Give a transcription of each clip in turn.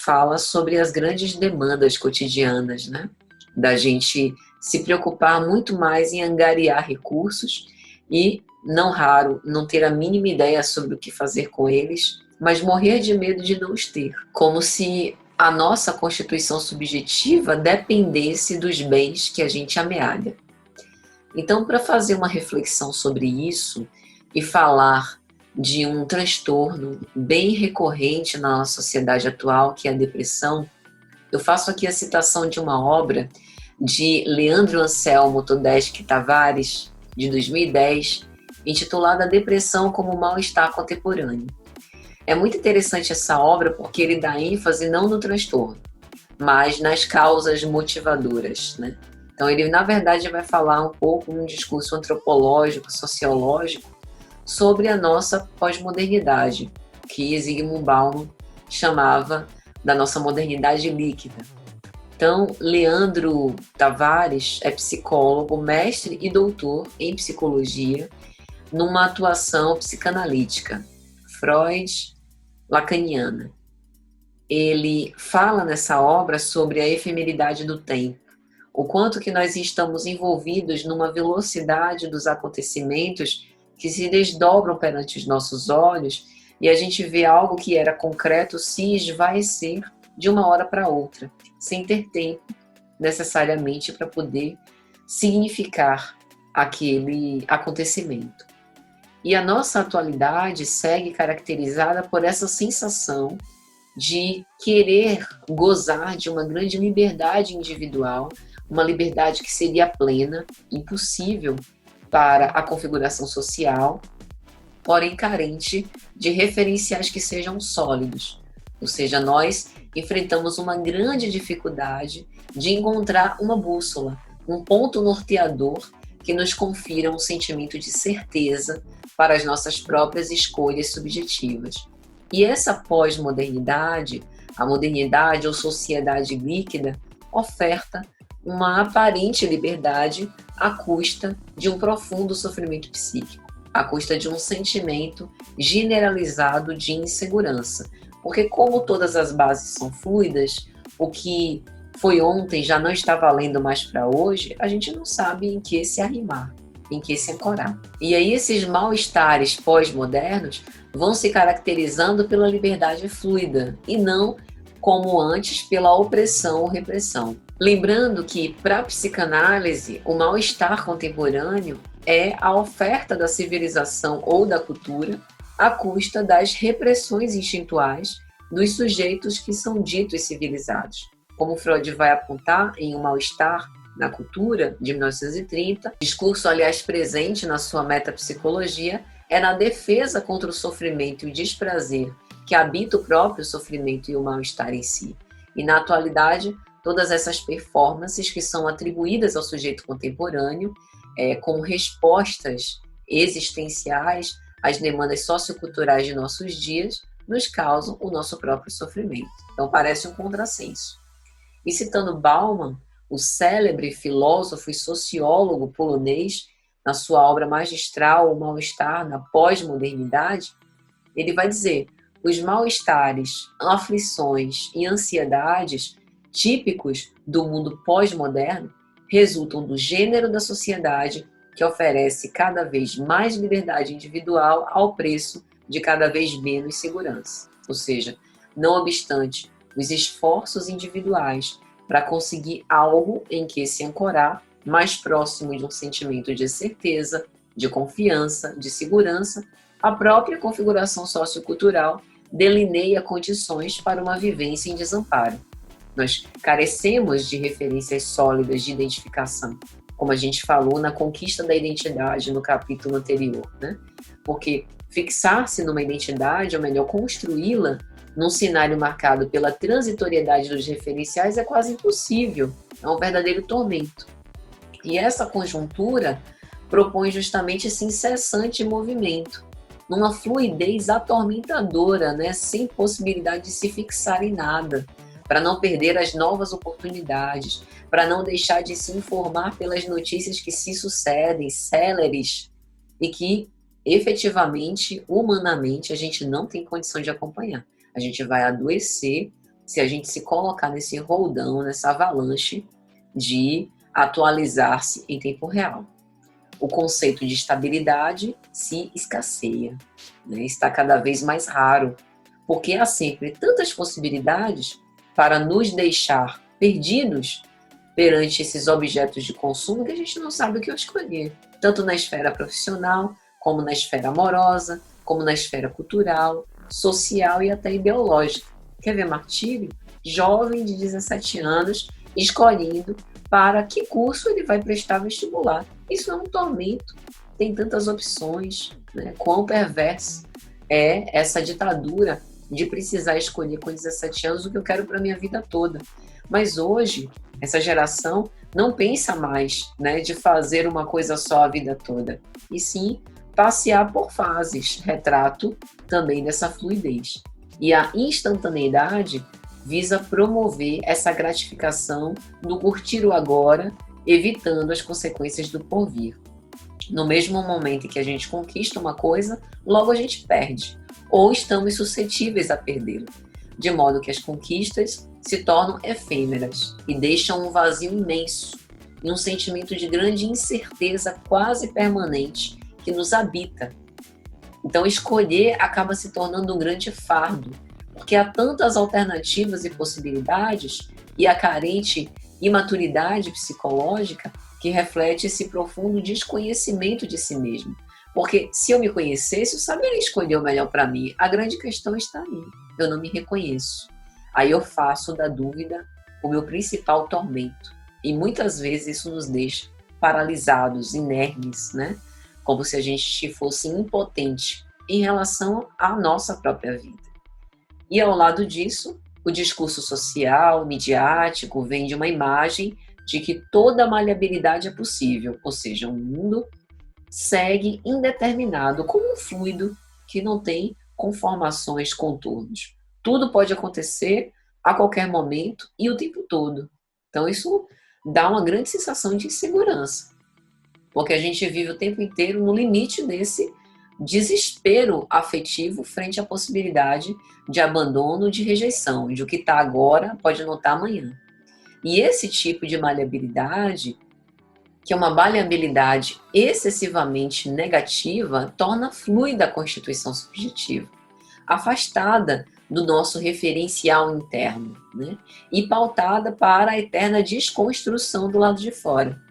fala sobre as grandes demandas cotidianas, né? Da gente se preocupar muito mais em angariar recursos e, não raro, não ter a mínima ideia sobre o que fazer com eles, mas morrer de medo de não os ter, como se a nossa constituição subjetiva dependesse dos bens que a gente amealha. Então, para fazer uma reflexão sobre isso e falar de um transtorno bem recorrente na nossa sociedade atual, que é a depressão, eu faço aqui a citação de uma obra de Leandro Anselmo Todeschi Tavares, de 2010, intitulada Depressão como Mal-Estar Contemporâneo. É muito interessante essa obra porque ele dá ênfase não no transtorno, mas nas causas motivadoras, né? Então ele, na verdade, vai falar um pouco num discurso antropológico, sociológico, sobre a nossa pós-modernidade, que Zygmunt Bauman chamava da nossa modernidade líquida. Então, Leandro Tavares é psicólogo, mestre e doutor em psicologia, numa atuação psicanalítica, Freud-lacaniana. Ele fala nessa obra sobre a efemeridade do tempo, o quanto que nós estamos envolvidos numa velocidade dos acontecimentos que se desdobram perante os nossos olhos e a gente vê algo que era concreto se esvaecer de uma hora para outra, sem ter tempo necessariamente para poder significar aquele acontecimento. E a nossa atualidade segue caracterizada por essa sensação de querer gozar de uma grande liberdade individual, uma liberdade que seria plena, impossível para a configuração social, porém carente de referenciais que sejam sólidos. Ou seja, nós enfrentamos uma grande dificuldade de encontrar uma bússola, um ponto norteador que nos confira um sentimento de certeza para as nossas próprias escolhas subjetivas. E essa pós-modernidade, a modernidade ou sociedade líquida, oferta uma aparente liberdade à custa de um profundo sofrimento psíquico, à custa de um sentimento generalizado de insegurança. Porque como todas as bases são fluidas, o que foi ontem já não está valendo mais para hoje, a gente não sabe em que se arrimar, em que se ancorar. E aí esses mal-estares pós-modernos vão se caracterizando pela liberdade fluida e não, como antes, pela opressão ou repressão. Lembrando que, para a psicanálise, o mal-estar contemporâneo é a oferta da civilização ou da cultura à custa das repressões instintuais dos sujeitos que são ditos civilizados. Como Freud vai apontar em O Mal-Estar na Cultura, de 1930, discurso, aliás, presente na sua metapsicologia, é na defesa contra o sofrimento e o desprazer que habita o próprio sofrimento e o mal-estar em si. E, na atualidade, todas essas performances que são atribuídas ao sujeito contemporâneo como respostas existenciais às demandas socioculturais de nossos dias, nos causam o nosso próprio sofrimento. Então, parece um contrassenso. E citando Bauman, o célebre filósofo e sociólogo polonês, na sua obra magistral O Mal-Estar na Pós-Modernidade, ele vai dizer: os mal-estares, aflições e ansiedades típicos do mundo pós-moderno resultam do gênero da sociedade que oferece cada vez mais liberdade individual ao preço de cada vez menos segurança. Ou seja, não obstante os esforços individuais para conseguir algo em que se ancorar, mais próximo de um sentimento de certeza, de confiança, de segurança, a própria configuração sociocultural delineia condições para uma vivência em desamparo. Nós carecemos de referências sólidas de identificação, como a gente falou na conquista da identidade no capítulo anterior, né? Porque fixar-se numa identidade, ou melhor, construí-la num cenário marcado pela transitoriedade dos referenciais é quase impossível, é um verdadeiro tormento. E essa conjuntura propõe justamente esse incessante movimento, numa fluidez atormentadora, né? Sem possibilidade de se fixar em nada, para não perder as novas oportunidades, para não deixar de se informar pelas notícias que se sucedem, céleres, e que, efetivamente, humanamente, a gente não tem condição de acompanhar. A gente vai adoecer se a gente se colocar nesse roldão, nessa avalanche de atualizar-se em tempo real. O conceito de estabilidade se escasseia, né? Está cada vez mais raro, porque há sempre tantas possibilidades para nos deixar perdidos perante esses objetos de consumo que a gente não sabe o que escolher, tanto na esfera profissional, como na esfera amorosa, como na esfera cultural, social e até ideológica. Quer ver martírio? Jovem de 17 anos escolhendo para que curso ele vai prestar vestibular. Isso é um tormento. Tem tantas opções, né? Quão perverso é essa ditadura de precisar escolher com 17 anos o que eu quero para a minha vida toda. Mas hoje, essa geração não pensa mais, né, de fazer uma coisa só a vida toda, e sim passear por fases, retrato também dessa fluidez. E a instantaneidade visa promover essa gratificação do curtir o agora, evitando as consequências do porvir. No mesmo momento em que a gente conquista uma coisa, logo a gente perde, ou estamos suscetíveis a perdê-la, de modo que as conquistas se tornam efêmeras e deixam um vazio imenso e um sentimento de grande incerteza quase permanente que nos habita. Então, escolher acaba se tornando um grande fardo, porque há tantas alternativas e possibilidades e a carente imaturidade psicológica que reflete esse profundo desconhecimento de si mesmo. Porque se eu me conhecesse, eu saberia escolher o melhor para mim. A grande questão está aí. Eu não me reconheço. Aí eu faço da dúvida o meu principal tormento. E muitas vezes isso nos deixa paralisados, inermes, né? Como se a gente fosse impotente em relação à nossa própria vida. E ao lado disso, o discurso social, midiático, vem de uma imagem de que toda maleabilidade é possível, ou seja, um mundo segue indeterminado, como um fluido que não tem conformações, contornos. Tudo pode acontecer a qualquer momento e o tempo todo. Então isso dá uma grande sensação de insegurança, porque a gente vive o tempo inteiro no limite desse desespero afetivo frente à possibilidade de abandono, de rejeição, de o que está agora pode não estar amanhã. E esse tipo de maleabilidade, que é uma maleabilidade excessivamente negativa, torna fluida a constituição subjetiva, afastada do nosso referencial interno, né? E pautada para a eterna desconstrução do lado de fora.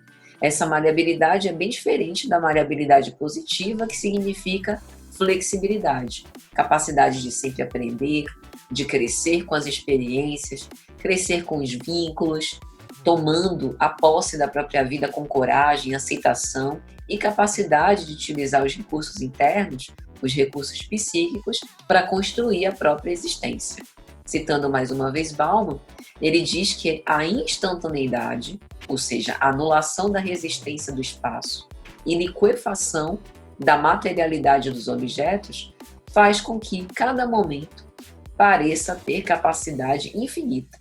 Essa maleabilidade é bem diferente da maleabilidade positiva, que significa flexibilidade, capacidade de sempre aprender, de crescer com as experiências, crescer com os vínculos, tomando a posse da própria vida com coragem, aceitação e capacidade de utilizar os recursos internos, os recursos psíquicos, para construir a própria existência. Citando mais uma vez Bauman, ele diz que a instantaneidade, ou seja, a anulação da resistência do espaço e liquefação da materialidade dos objetos, faz com que cada momento pareça ter capacidade infinita.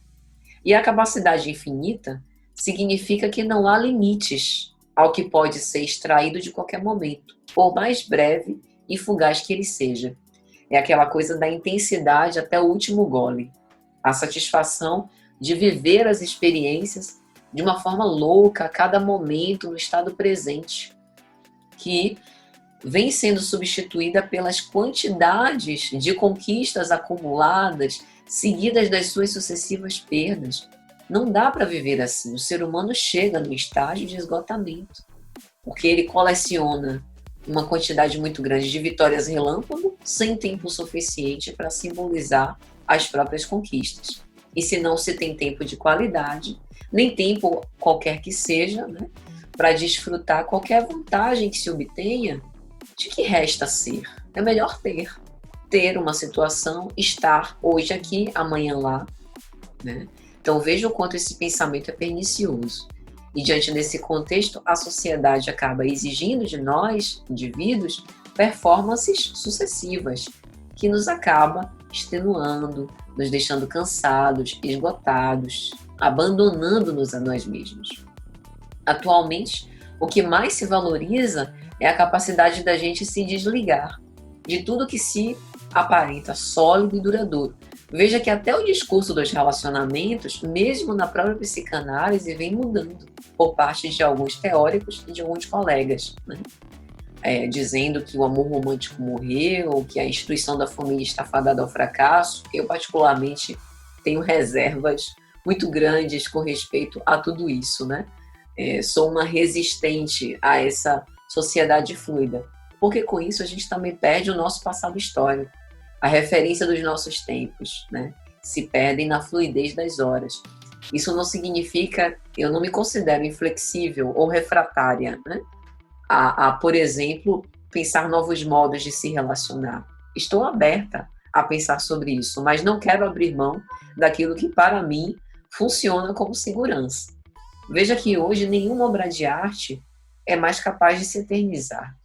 E a capacidade infinita significa que não há limites ao que pode ser extraído de qualquer momento, por mais breve e fugaz que ele seja. É aquela coisa da intensidade até o último gole. A satisfação de viver as experiências de uma forma louca a cada momento no estado presente, que vem sendo substituída pelas quantidades de conquistas acumuladas, seguidas das suas sucessivas perdas. Não dá para viver assim. O ser humano chega no estágio de esgotamento, porque ele coleciona uma quantidade muito grande de vitórias relâmpago, sem tempo suficiente para simbolizar as próprias conquistas. E se não se tem tempo de qualidade, nem tempo qualquer que seja, né, para desfrutar qualquer vantagem que se obtenha, de que resta ser? É melhor ter uma situação, estar hoje aqui, amanhã lá, né? Então veja o quanto esse pensamento é pernicioso. E diante desse contexto, a sociedade acaba exigindo de nós, indivíduos, performances sucessivas, que nos acaba extenuando, nos deixando cansados, esgotados, abandonando-nos a nós mesmos. Atualmente, o que mais se valoriza é a capacidade da gente se desligar de tudo que se aparenta sólido e duradouro, Veja que até o discurso dos relacionamentos, mesmo na própria psicanálise, vem mudando por parte de alguns teóricos e de alguns colegas, né? Dizendo que o amor romântico morreu, que a instituição da família está fadada ao fracasso. Eu, particularmente, tenho reservas muito grandes com respeito a tudo isso, né? Sou uma resistente a essa sociedade fluida, porque com isso a gente também perde o nosso passado histórico, a referência dos nossos tempos, né? Se perdem na fluidez das horas. Isso não significa, eu não me considero inflexível ou refratária, né? Por exemplo, pensar novos modos de se relacionar. Estou aberta a pensar sobre isso, mas não quero abrir mão daquilo que, para mim, funciona como segurança. Veja que hoje nenhuma obra de arte é mais capaz de se eternizar.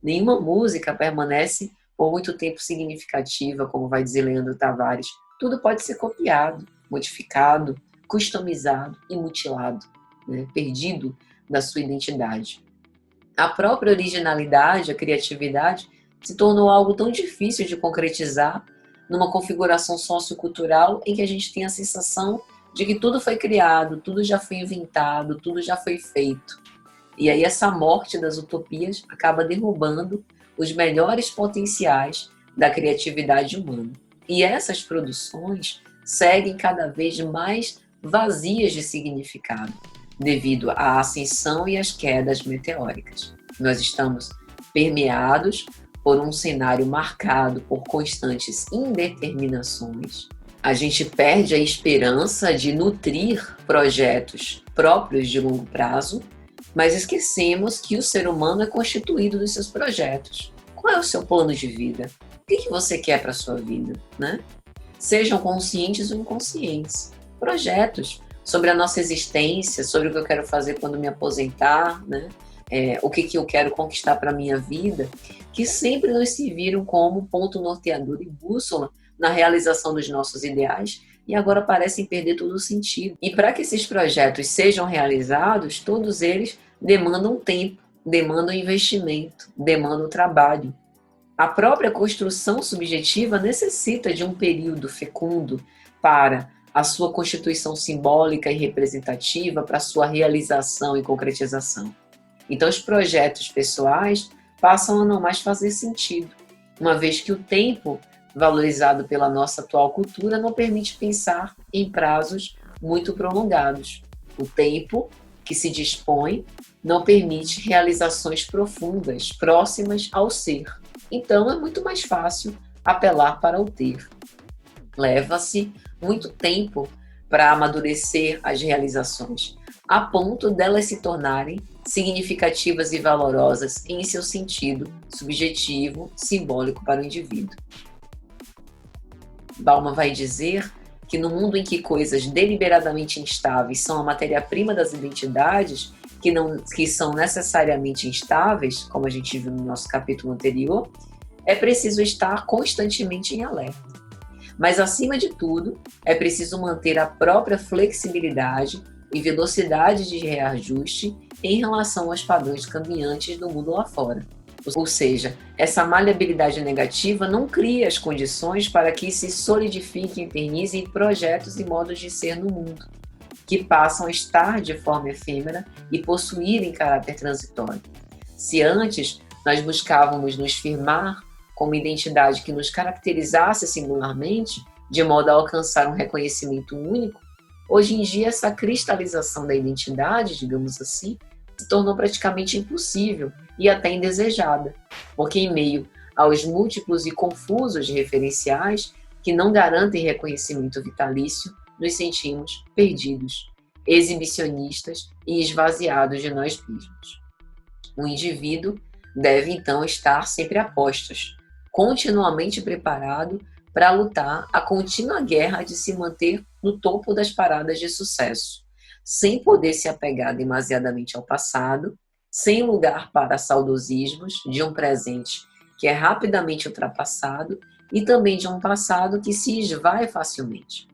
Nenhuma música permanece por muito tempo significativa, como vai dizer Leandro Tavares. Tudo pode ser copiado, modificado, customizado e mutilado, né? Perdido da sua identidade. A própria originalidade, a criatividade, se tornou algo tão difícil de concretizar numa configuração sociocultural em que a gente tem a sensação de que tudo foi criado, tudo já foi inventado, tudo já foi feito. E aí essa morte das utopias acaba derrubando os melhores potenciais da criatividade humana. E essas produções seguem cada vez mais vazias de significado, devido à ascensão e às quedas meteóricas. Nós estamos permeados por um cenário marcado por constantes indeterminações. A gente perde a esperança de nutrir projetos próprios de longo prazo, mas esquecemos que o ser humano é constituído dos seus projetos. Qual é o seu plano de vida? O que você quer para a sua vida, né? Sejam conscientes ou inconscientes. Projetos sobre a nossa existência, sobre o que eu quero fazer quando me aposentar, né? O que eu quero conquistar para a minha vida, que sempre nos serviram como ponto norteador e bússola na realização dos nossos ideais e agora parecem perder todo o sentido. E para que esses projetos sejam realizados, todos eles demandam tempo, demandam investimento, demandam trabalho. A própria construção subjetiva necessita de um período fecundo para a sua constituição simbólica e representativa, para a sua realização e concretização. Então, os projetos pessoais passam a não mais fazer sentido, uma vez que o tempo valorizado pela nossa atual cultura não permite pensar em prazos muito prolongados. O tempo que se dispõe não permite realizações profundas, próximas ao ser. Então, é muito mais fácil apelar para o ter. Leva-se muito tempo para amadurecer as realizações, a ponto delas se tornarem significativas e valorosas em seu sentido subjetivo, simbólico para o indivíduo. Bauman vai dizer que no mundo em que coisas deliberadamente instáveis são a matéria-prima das identidades, que são necessariamente instáveis, como a gente viu no nosso capítulo anterior, é preciso estar constantemente em alerta. Mas, acima de tudo, é preciso manter a própria flexibilidade e velocidade de reajuste em relação aos padrões cambiantes do mundo lá fora. Ou seja, essa maleabilidade negativa não cria as condições para que se solidifiquem e eternizem projetos e modos de ser no mundo, que passam a estar de forma efêmera e possuírem caráter transitório. Se antes nós buscávamos nos firmar com uma identidade que nos caracterizasse singularmente, de modo a alcançar um reconhecimento único, hoje em dia essa cristalização da identidade, digamos assim, se tornou praticamente impossível e até indesejada, porque em meio aos múltiplos e confusos referenciais que não garantem reconhecimento vitalício, nos sentimos perdidos, exibicionistas e esvaziados de nós mesmos. O indivíduo deve, então, estar sempre a postos, continuamente preparado para lutar a contínua guerra de se manter no topo das paradas de sucesso, sem poder se apegar demasiadamente ao passado, sem lugar para saudosismos de um presente que é rapidamente ultrapassado e também de um passado que se esvai facilmente.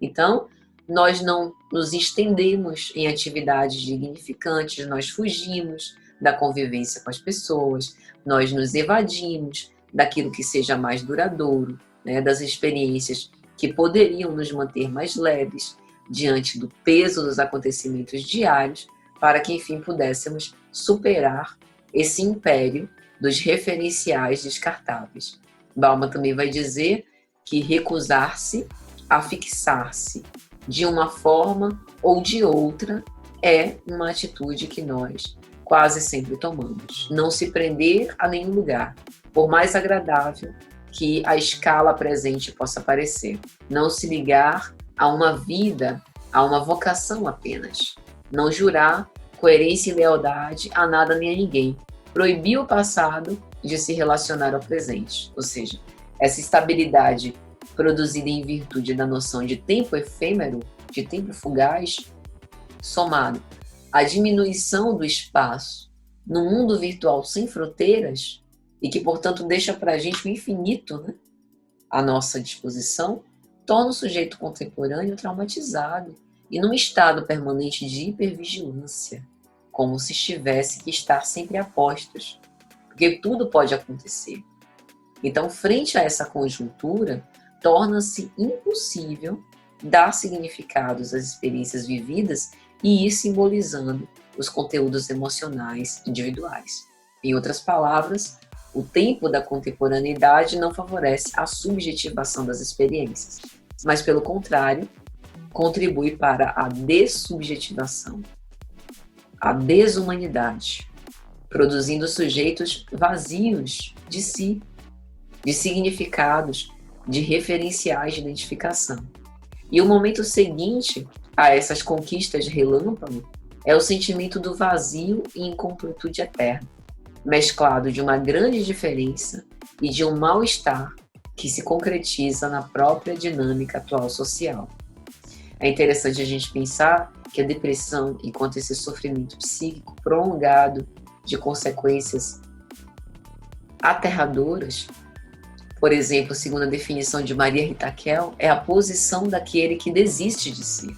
Então, nós não nos estendemos em atividades dignificantes, nós fugimos da convivência com as pessoas, nós nos evadimos daquilo que seja mais duradouro, né, das experiências que poderiam nos manter mais leves diante do peso dos acontecimentos diários, para que enfim pudéssemos superar esse império dos referenciais descartáveis. Bauman também vai dizer que recusar-se a fixar-se de uma forma ou de outra é uma atitude que nós quase sempre tomamos. Não se prender a nenhum lugar, por mais agradável que a escala presente possa parecer. Não se ligar a uma vida, a uma vocação apenas. Não jurar coerência e lealdade a nada nem a ninguém. Proibir o passado de se relacionar ao presente. Ou seja, essa estabilidade produzida em virtude da noção de tempo efêmero, de tempo fugaz, somado à diminuição do espaço no mundo virtual sem fronteiras, e que, portanto, deixa para a gente o infinito, né, à nossa disposição, torna o sujeito contemporâneo traumatizado e num estado permanente de hipervigilância, como se tivesse que estar sempre a postos, porque tudo pode acontecer. Então, frente a essa conjuntura, torna-se impossível dar significados às experiências vividas e ir simbolizando os conteúdos emocionais individuais. Em outras palavras, o tempo da contemporaneidade não favorece a subjetivação das experiências, mas, pelo contrário, contribui para a dessubjetivação, a desumanidade, produzindo sujeitos vazios de si, de significados, de referenciais de identificação. E o momento seguinte a essas conquistas relâmpago é o sentimento do vazio e incompletude eterna, mesclado de uma grande diferença e de um mal-estar que se concretiza na própria dinâmica atual social. É interessante a gente pensar que a depressão, enquanto esse sofrimento psíquico prolongado de consequências aterradoras, por exemplo, segundo a definição de Maria Rita Kell, é a posição daquele que desiste de si.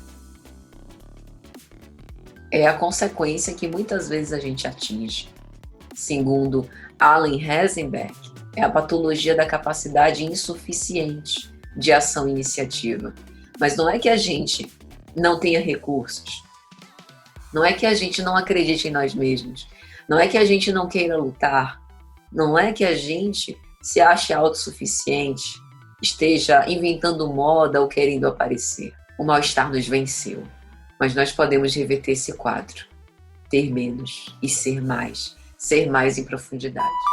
É a consequência que muitas vezes a gente atinge. Segundo Allen Heisenberg, é a patologia da capacidade insuficiente de ação e iniciativa. Mas não é que a gente não tenha recursos, não é que a gente não acredite em nós mesmos, não é que a gente não queira lutar, não é que a gente se ache autossuficiente, esteja inventando moda ou querendo aparecer. O mal-estar nos venceu, mas nós podemos reverter esse quadro, ter menos e ser mais em profundidade.